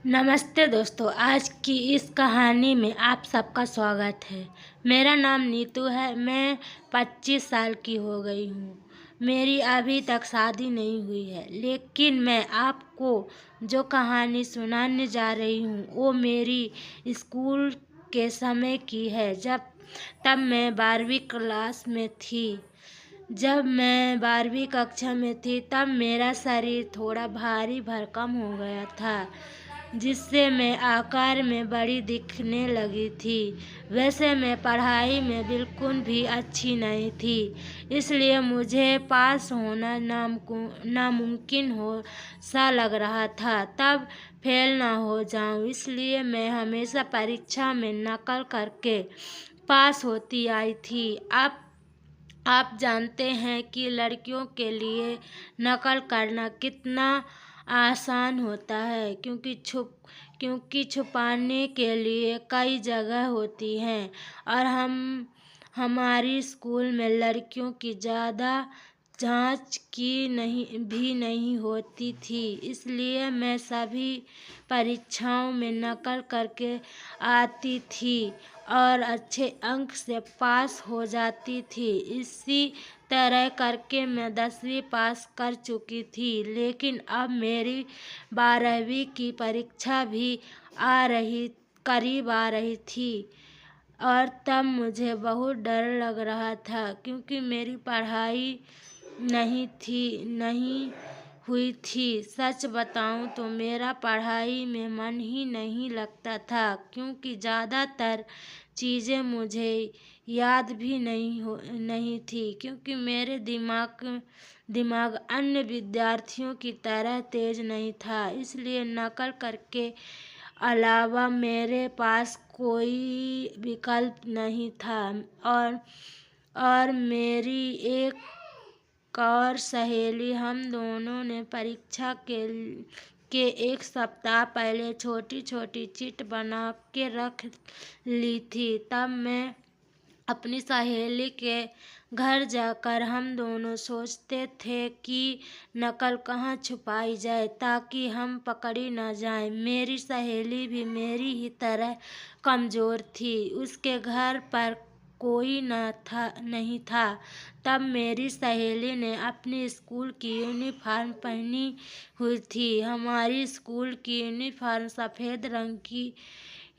नमस्ते दोस्तों, आज की इस कहानी में आप सबका स्वागत है। मेरा नाम नीतू है। मैं 25 साल की हो गई हूँ। मेरी अभी तक शादी नहीं हुई है, लेकिन मैं आपको जो कहानी सुनाने जा रही हूँ वो मेरी स्कूल के समय की है। तब मैं 12वीं क्लास में थी। जब मैं 12वीं कक्षा में थी तब मेरा शरीर थोड़ा भारी भरकम हो गया था, जिससे मैं आकार में बड़ी दिखने लगी थी। वैसे मैं पढ़ाई में बिल्कुल भी अच्छी नहीं थी, इसलिए मुझे पास होना नामुमकिन हो सा लग रहा था। तब फेल ना हो जाऊं, इसलिए मैं हमेशा परीक्षा में नकल करके पास होती आई थी। आप जानते हैं कि लड़कियों के लिए नकल करना कितना आसान होता है, क्योंकि छुपाने के लिए कई जगह होती हैं और हमारी स्कूल में लड़कियों की ज़्यादा जांच भी नहीं होती थी, इसलिए मैं सभी परीक्षाओं में नकल करके आती थी और अच्छे अंक से पास हो जाती थी। इसी तरह करके मैं 10वीं पास कर चुकी थी, लेकिन अब मेरी 12वीं की परीक्षा भी करीब आ रही थी और तब मुझे बहुत डर लग रहा था, क्योंकि मेरी पढ़ाई नहीं हुई थी। सच बताऊं तो मेरा पढ़ाई में मन ही नहीं लगता था, क्योंकि ज़्यादातर चीज़ें मुझे याद भी नहीं थी, क्योंकि मेरे दिमाग अन्य विद्यार्थियों की तरह तेज नहीं था। इसलिए नकल करके अलावा मेरे पास कोई विकल्प नहीं था। और मेरी एक और सहेली, हम दोनों ने परीक्षा के एक सप्ताह पहले छोटी छोटी चिट बना के रख ली थी। तब मैं अपनी सहेली के घर जाकर हम दोनों सोचते थे कि नकल कहाँ छुपाई जाए ताकि हम पकड़ी न जाएं। मेरी सहेली भी मेरी ही तरह कमज़ोर थी, उसके घर पर कोई नहीं था। तब मेरी सहेली ने अपनी स्कूल की यूनिफॉर्म पहनी हुई थी। हमारी स्कूल की यूनिफॉर्म सफ़ेद रंग की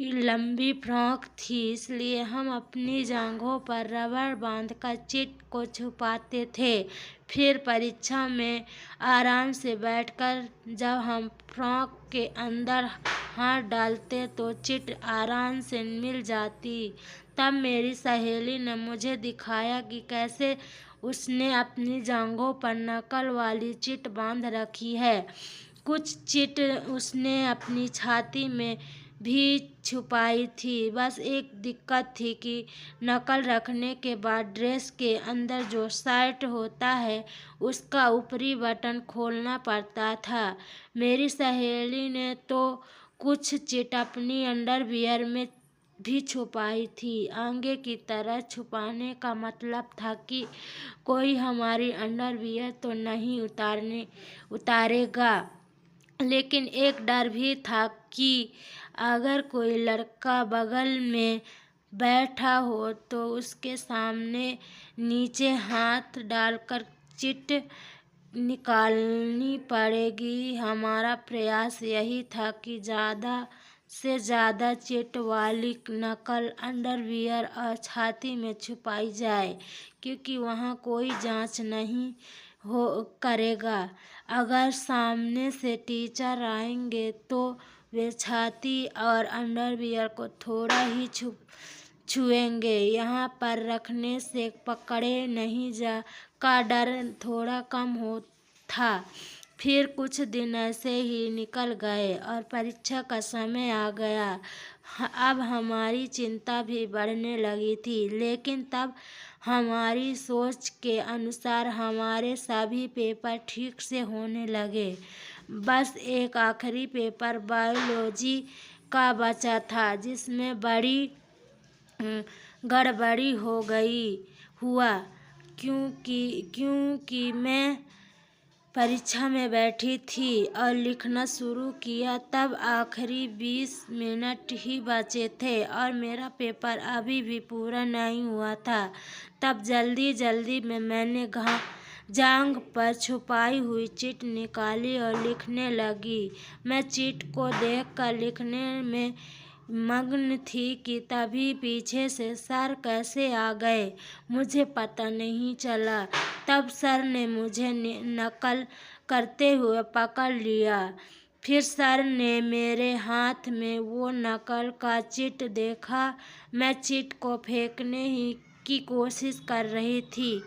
लंबी फ्रॉक थी, इसलिए हम अपनी जांघों पर रबर बांधकर चिट को छुपाते थे। फिर परीक्षा में आराम से बैठकर जब हम फ्रॉक के अंदर हाथ डालते तो चिट आराम से मिल जाती। तब मेरी सहेली ने मुझे दिखाया कि कैसे उसने अपनी जांघों पर नकल वाली चिट बांध रखी है। कुछ चिट उसने अपनी छाती में भी छुपाई थी। बस एक दिक्कत थी कि नकल रखने के बाद ड्रेस के अंदर जो शर्ट होता है उसका ऊपरी बटन खोलना पड़ता था। मेरी सहेली ने तो कुछ चिट अपनी अंडरवियर में भी छुपाई थी। आगे की तरह छुपाने का मतलब था कि कोई हमारी अंडरवियर तो नहीं उतारेगा, लेकिन एक डर भी था कि अगर कोई लड़का बगल में बैठा हो तो उसके सामने नीचे हाथ डालकर चिट निकालनी पड़ेगी। हमारा प्रयास यही था कि ज़्यादा से ज़्यादा चिट वाली नकल अंडरवियर और छाती में छुपाई जाए, क्योंकि वहाँ कोई जांच नहीं करेगा। अगर सामने से टीचर आएंगे तो वे छाती और अंडरवियर को थोड़ा ही छुएंगे। यहाँ पर रखने से पकड़े नहीं जा का डर थोड़ा कम हो था। फिर कुछ दिन ऐसे ही निकल गए और परीक्षा का समय आ गया। अब हमारी चिंता भी बढ़ने लगी थी, लेकिन तब हमारी सोच के अनुसार हमारे सभी पेपर ठीक से होने लगे। बस एक आखिरी पेपर बायोलॉजी का बचा था, जिसमें बड़ी गड़बड़ी हुआ, क्योंकि मैं परीक्षा में बैठी थी और लिखना शुरू किया, तब आखिरी 20 मिनट ही बचे थे और मेरा पेपर अभी भी पूरा नहीं हुआ था। तब जल्दी जल्दी में मैंने जांघ पर छुपाई हुई चिट निकाली और लिखने लगी। मैं चिट को देखकर लिखने में मग्न थी कि तभी पीछे से सर कैसे आ गए मुझे पता नहीं चला। तब सर ने मुझे नकल करते हुए पकड़ लिया। फिर सर ने मेरे हाथ में वो नकल का चिट देखा। मैं चिट को फेंकने ही की कोशिश कर रही थी,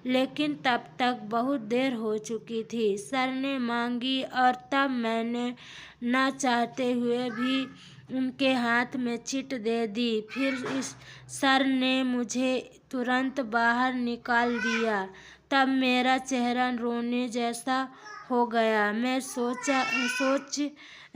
लेकिन तब तक बहुत देर हो चुकी थी। सर ने मांगी और तब मैंने ना चाहते हुए भी उनके हाथ में चिट दे दी। फिर इस सर ने मुझे तुरंत बाहर निकाल दिया। तब मेरा चेहरा रोने जैसा हो गया। मैं सोच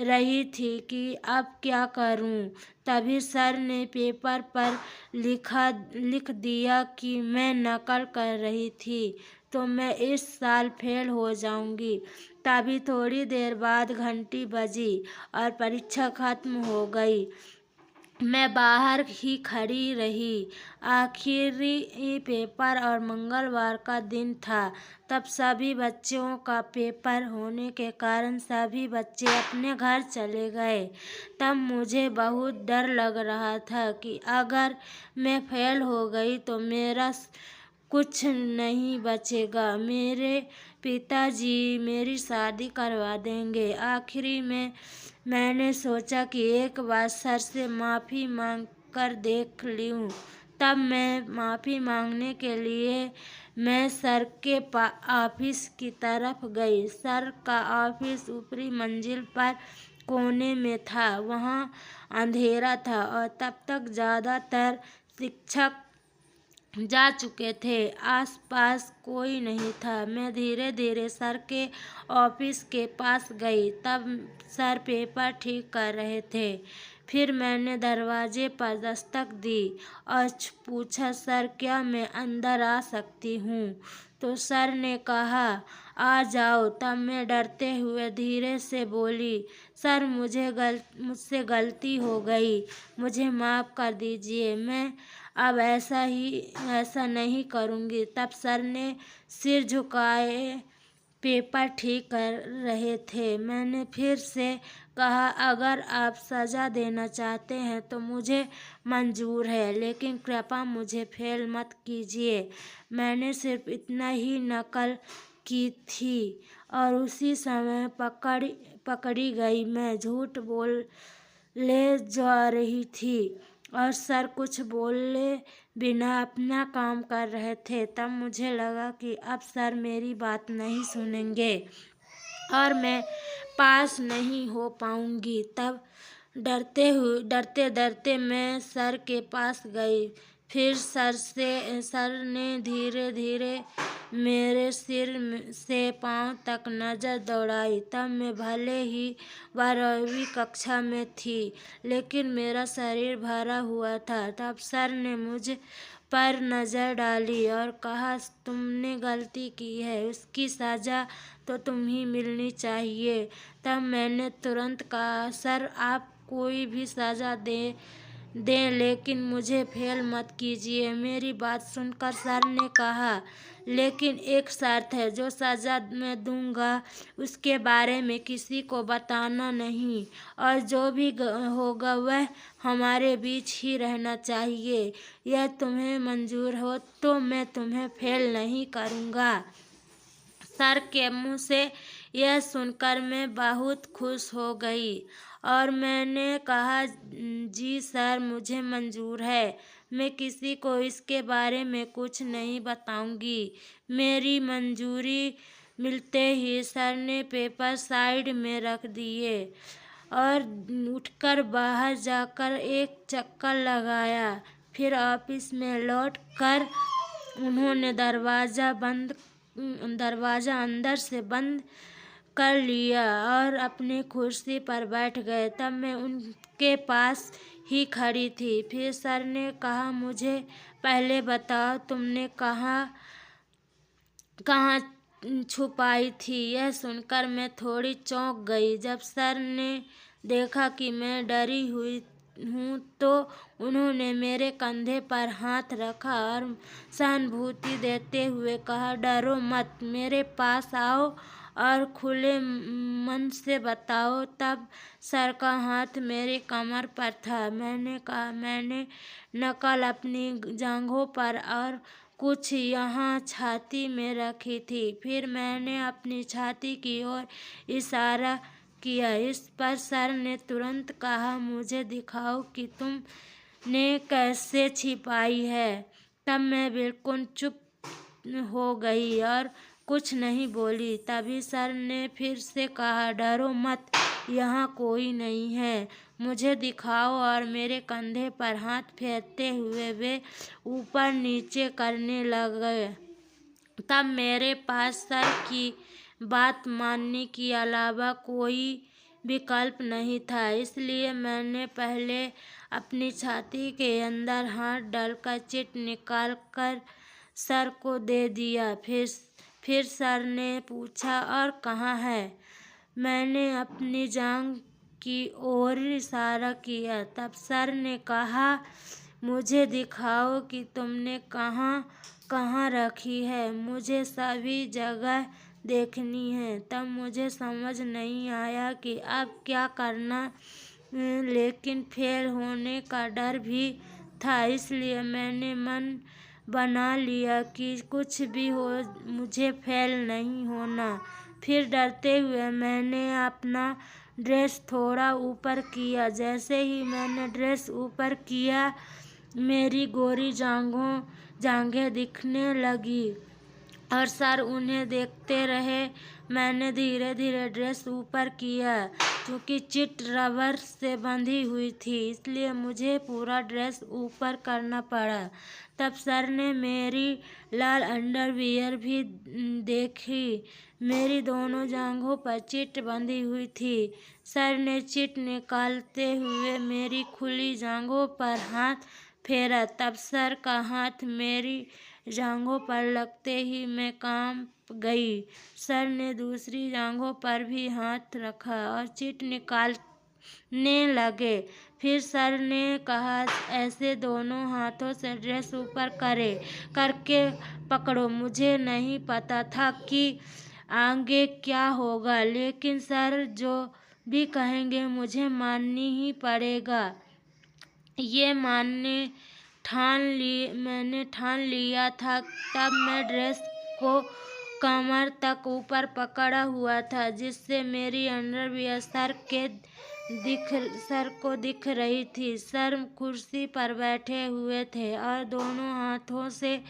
रही थी कि अब क्या करूं। तभी सर ने पेपर पर लिख दिया कि मैं नकल कर रही थी तो मैं इस साल फेल हो जाऊंगी। तभी थोड़ी देर बाद घंटी बजी और परीक्षा खत्म हो गई। मैं बाहर ही खड़ी रही। आखिरी पेपर और मंगलवार का दिन था। तब सभी बच्चों का पेपर होने के कारण सभी बच्चे अपने घर चले गए। तब मुझे बहुत डर लग रहा था कि अगर मैं फेल हो गई तो मेरा कुछ नहीं बचेगा। मेरे पिताजी मेरी शादी करवा देंगे। आखिरी में मैंने सोचा कि एक बार सर से माफ़ी मांग कर देख लूँ। तब मैं माफ़ी मांगने के लिए मैं सर के ऑफिस की तरफ गई। सर का ऑफिस ऊपरी मंजिल पर कोने में था। वहाँ अंधेरा था और तब तक ज़्यादातर शिक्षक जा चुके थे। आसपास कोई नहीं था। मैं धीरे धीरे सर के ऑफिस के पास गई। तब सर पेपर ठीक कर रहे थे। फिर मैंने दरवाजे पर दस्तक दी और पूछा, सर क्या मैं अंदर आ सकती हूँ? तो सर ने कहा, आ जाओ। तब मैं डरते हुए धीरे से बोली, सर मुझसे गलती हो गई, मुझे माफ़ कर दीजिए, मैं अब ऐसा नहीं करूँगी। तब सर ने सिर झुकाए पेपर ठीक कर रहे थे। मैंने फिर से कहा, अगर आप सज़ा देना चाहते हैं तो मुझे मंजूर है, लेकिन कृपया मुझे फेल मत कीजिए। मैंने सिर्फ इतना ही नकल की थी और उसी समय पकड़ी गई। मैं झूठ बोले जा रही थी और सर कुछ बोले बिना अपना काम कर रहे थे। तब मुझे लगा कि अब सर मेरी बात नहीं सुनेंगे और मैं पास नहीं हो पाऊंगी। तब डरते डरते मैं सर के पास गई। फिर सर ने धीरे धीरे मेरे सिर से पाँव तक नज़र दौड़ाई। तब मैं भले ही 12वीं कक्षा में थी, लेकिन मेरा शरीर भरा हुआ था। तब सर ने मुझ पर नज़र डाली और कहा, तुमने गलती की है, उसकी सज़ा तो तुम्हें मिलनी चाहिए। तब मैंने तुरंत कहा, सर आप कोई भी सज़ा दें, लेकिन मुझे फेल मत कीजिए। मेरी बात सुनकर सर ने कहा, लेकिन एक शर्त है, जो सज़ा मैं दूंगा उसके बारे में किसी को बताना नहीं और जो भी होगा वह हमारे बीच ही रहना चाहिए। यह तुम्हें मंजूर हो तो मैं तुम्हें फेल नहीं करूँगा। सर के मुँह से यह सुनकर मैं बहुत खुश हो गई और मैंने कहा, जी सर मुझे मंजूर है, मैं किसी को इसके बारे में कुछ नहीं बताऊंगी। मेरी मंजूरी मिलते ही सर ने पेपर साइड में रख दिए और उठकर बाहर जाकर एक चक्कर लगाया। फिर ऑफिस में लौट कर उन्होंने दरवाज़ा अंदर से बंद कर लिया और अपनी कुर्सी पर बैठ गए। तब मैं उनके पास ही खड़ी थी। फिर सर ने कहा, मुझे पहले बताओ तुमने कहाँ छुपाई थी। यह सुनकर मैं थोड़ी चौंक गई। जब सर ने देखा कि मैं डरी हुई हूँ तो उन्होंने मेरे कंधे पर हाथ रखा और सहानुभूति देते हुए कहा, डरो मत, मेरे पास आओ और खुले मन से बताओ। तब सर का हाथ मेरे कमर पर था। मैंने कहा, मैंने नकल अपनी जांघों पर और कुछ यहाँ छाती में रखी थी। फिर मैंने अपनी छाती की ओर इशारा किया। इस पर सर ने तुरंत कहा, मुझे दिखाओ कि तुमने कैसे छिपाई है। तब मैं बिल्कुल चुप हो गई और कुछ नहीं बोली। तभी सर ने फिर से कहा, डरो मत, यहाँ कोई नहीं है, मुझे दिखाओ। और मेरे कंधे पर हाथ फेरते हुए वे ऊपर नीचे करने लगे। तब मेरे पास सर की बात मानने के अलावा कोई विकल्प नहीं था। इसलिए मैंने पहले अपनी छाती के अंदर हाथ डालकर चिट निकालकर सर को दे दिया। फिर सर ने पूछा, और कहाँ है? मैंने अपनी जांघ की ओर इशारा किया। तब सर ने कहा, मुझे दिखाओ कि तुमने कहाँ कहाँ रखी है, मुझे सभी जगह देखनी है। तब मुझे समझ नहीं आया कि अब क्या करना, लेकिन फेल होने का डर भी था। इसलिए मैंने मन बना लिया कि कुछ भी हो, मुझे फेल नहीं होना। फिर डरते हुए मैंने अपना ड्रेस थोड़ा ऊपर किया। जैसे ही मैंने ड्रेस ऊपर किया, मेरी गोरी जांघें दिखने लगी और सर उन्हें देखते रहे। मैंने धीरे धीरे ड्रेस ऊपर किया। क्योंकि चिट रबर से बंधी हुई थी, इसलिए मुझे पूरा ड्रेस ऊपर करना पड़ा। तब सर ने मेरी लाल अंडरवियर भी देखी। मेरी दोनों जांघों पर चिट बंधी हुई थी। सर ने चिट निकालते हुए मेरी खुली जांघों पर हाथ फेरा। तब सर का हाथ मेरी जांघों पर लगते ही मैं कांप गई। सर ने दूसरी जांघों पर भी हाथ रखा और चिट निकालने लगे। फिर सर ने कहा, ऐसे दोनों हाथों से ड्रेस ऊपर करके पकड़ो। मुझे नहीं पता था कि आगे क्या होगा, लेकिन सर जो भी कहेंगे मुझे माननी ही पड़ेगा। ये मैंने ठान लिया था। तब मैं ड्रेस को कमर तक ऊपर पकड़ा हुआ था, जिससे मेरी अंडरवियर सर को दिख रही थी। सर कुर्सी पर बैठे हुए थे और दोनों हाथों से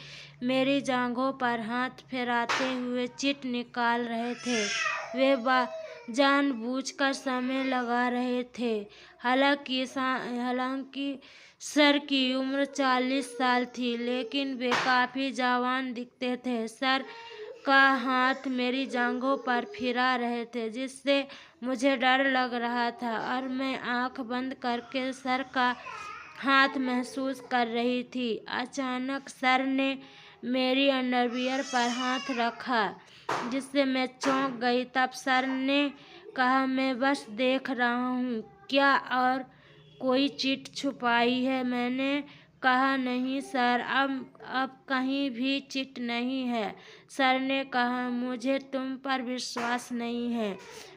मेरी जांघों पर हाथ फेराते हुए चिट निकाल रहे थे। वे जानबूझकर समय लगा रहे थे। हालांकि सर की उम्र 40 साल थी, लेकिन वे काफी जवान दिखते थे। सर का हाथ मेरी जांघों पर फिरा रहे थे, जिससे मुझे डर लग रहा था और मैं आंख बंद करके सर का हाथ महसूस कर रही थी। अचानक सर ने मेरी अंडरवियर पर हाथ रखा, जिससे मैं चौंक गई। तब सर ने कहा, मैं बस देख रहा हूँ, क्या और कोई चिट छुपाई है? मैंने कहा, नहीं सर, अब कहीं भी चिट नहीं है। सर ने कहा, मुझे तुम पर विश्वास नहीं है,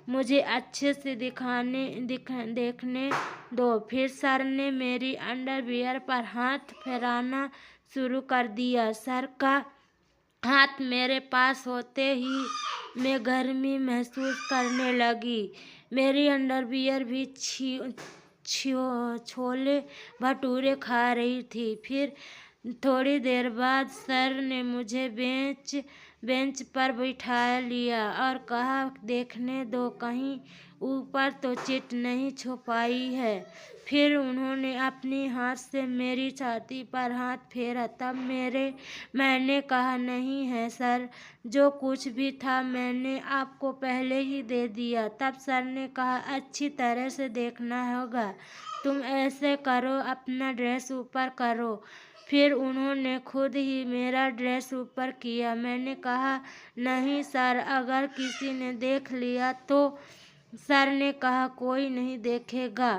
मुझे अच्छे से देखने दो। फिर सर ने मेरी अंडरवियर पर हाथ फेराना शुरू कर दिया। सर का हाथ मेरे पास होते ही मैं गर्मी महसूस करने लगी। मेरी अंडरवियर भी छोले भटूरे खा रही थी। फिर थोड़ी देर बाद सर ने मुझे बेंच पर बिठा लिया और कहा, देखने दो, कहीं ऊपर तो चिट नहीं छुपाई है। फिर उन्होंने अपने हाथ से मेरी छाती पर हाथ फेरा। तब मैंने कहा, नहीं है सर, जो कुछ भी था मैंने आपको पहले ही दे दिया। तब सर ने कहा, अच्छी तरह से देखना होगा। तुम ऐसे करो, अपना ड्रेस ऊपर करो। फिर उन्होंने खुद ही मेरा ड्रेस ऊपर किया। मैंने कहा, नहीं सर, अगर किसी ने देख लिया तो? सर ने कहा, कोई नहीं देखेगा,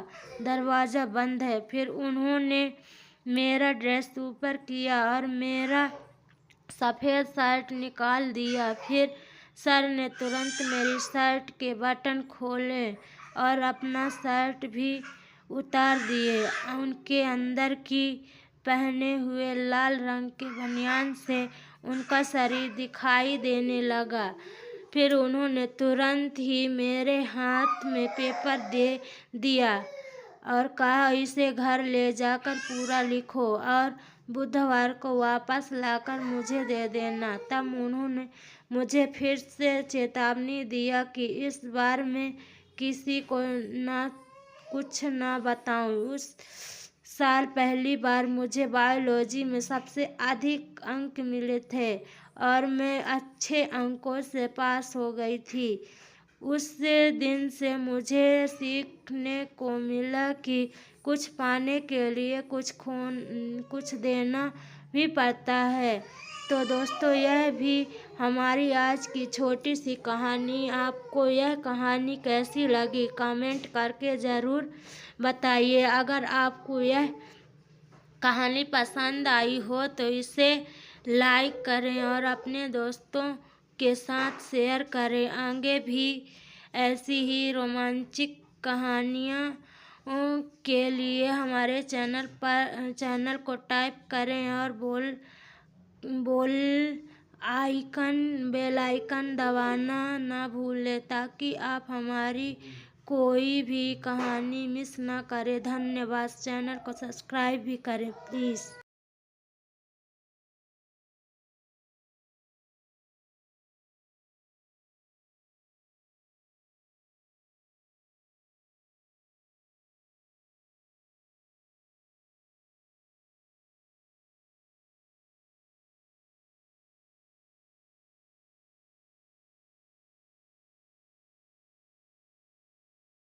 दरवाज़ा बंद है। फिर उन्होंने मेरा ड्रेस ऊपर किया और मेरा सफ़ेद शर्ट निकाल दिया। फिर सर ने तुरंत मेरी शर्ट के बटन खोले और अपना शर्ट भी उतार दिए। उनके अंदर की पहने हुए लाल रंग के बनियान से उनका शरीर दिखाई देने लगा। फिर उन्होंने तुरंत ही मेरे हाथ में पेपर दे दिया और कहा, इसे घर ले जाकर पूरा लिखो और बुधवार को वापस लाकर मुझे दे देना। तब उन्होंने मुझे फिर से चेतावनी दिया कि इस बार मैं किसी को कुछ ना बताऊं। उस साल पहली बार मुझे बायोलॉजी में सबसे अधिक अंक मिले थे और मैं अच्छे अंकों से पास हो गई थी। उस दिन से मुझे सीखने को मिला कि कुछ पाने के लिए कुछ देना भी पड़ता है। तो दोस्तों, यह भी हमारी आज की छोटी सी कहानी। आपको यह कहानी कैसी लगी कमेंट करके ज़रूर बताइए। अगर आपको यह कहानी पसंद आई हो तो इसे लाइक करें और अपने दोस्तों के साथ शेयर करें। आगे भी ऐसी ही रोमांचक कहानियाँ के लिए हमारे चैनल को टाइप करें और बेल आइकन दबाना ना भूलें ताकि आप हमारी कोई भी कहानी मिस ना करें। धन्यवाद। चैनल को सब्सक्राइब भी करें प्लीज़।